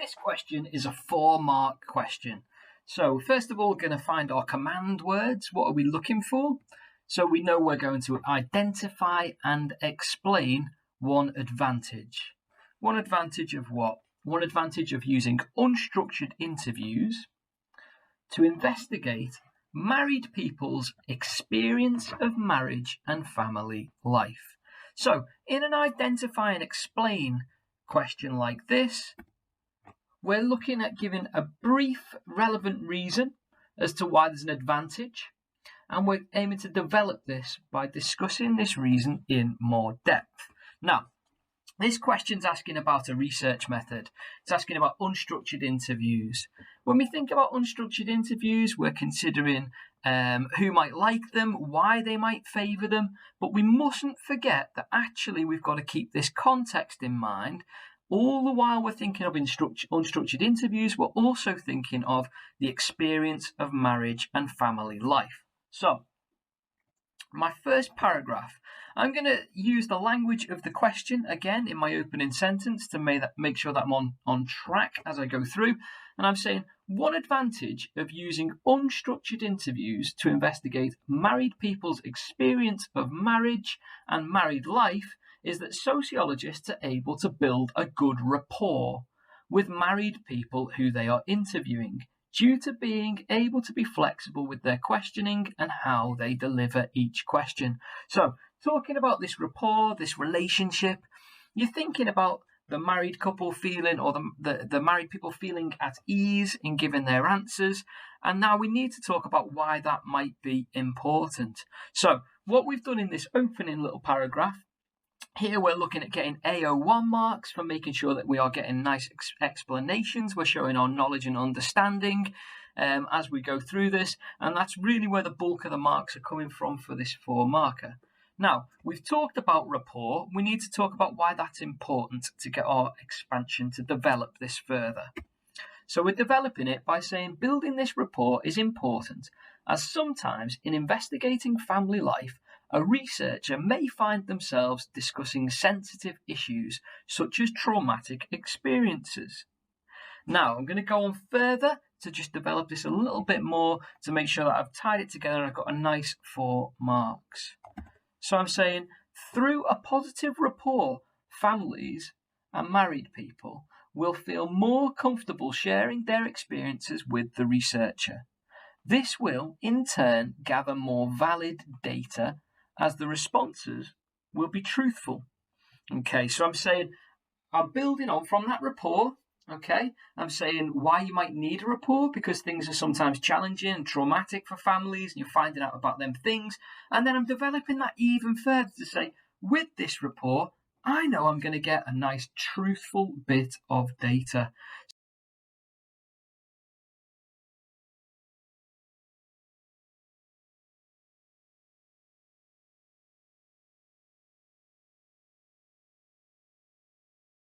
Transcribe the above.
this question is a 4-mark question. So first of all, we're going to find our command words. What are we looking for? So we know we're going to identify and explain one advantage. One advantage of what? One advantage of using unstructured interviews to investigate married people's experience of marriage and family life. So in an identify and explain question like this, we're looking at giving a brief, relevant reason as to why there's an advantage, and we're aiming to develop this by discussing this reason in more depth. Now, this question's asking about a research method. It's asking about unstructured interviews. When we think about unstructured interviews, we're considering who might like them, why they might favour them, but we mustn't forget that actually we've got to keep this context in mind. All the while we're thinking of unstructured interviews, we're also thinking of the experience of marriage and family life. So, my first paragraph, I'm going to use the language of the question again in my opening sentence to make sure that I'm on track as I go through. And I'm saying, one advantage of using unstructured interviews to investigate married people's experience of marriage and married life is that sociologists are able to build a good rapport with married people who they are interviewing, due to being able to be flexible with their questioning and how they deliver each question. So, talking about this rapport, this relationship, you're thinking about the married couple feeling, or the married people feeling at ease in giving their answers. And now we need to talk about why that might be important. So, what we've done in this opening little paragraph, here we're looking at getting AO1 marks for making sure that we are getting nice explanations. We're showing our knowledge and understanding as we go through this. And that's really where the bulk of the marks are coming from for this 4-marker. Now, we've talked about rapport. We need to talk about why that's important to get our expansion to develop this further. So we're developing it by saying building this rapport is important, as sometimes in investigating family life, a researcher may find themselves discussing sensitive issues such as traumatic experiences. Now, I'm going to go on further to just develop this a little bit more to make sure that I've tied it together and I've got a nice 4 marks. So I'm saying, through a positive rapport, families and married people will feel more comfortable sharing their experiences with the researcher. This will, in turn, gather more valid data, as the responses will be truthful. Okay, so I'm saying, I'm building on from that rapport. Okay, I'm saying why you might need a rapport, because things are sometimes challenging and traumatic for families, and you're finding out about them things. And then I'm developing that even further to say, with this rapport, I know I'm going to get a nice truthful bit of data.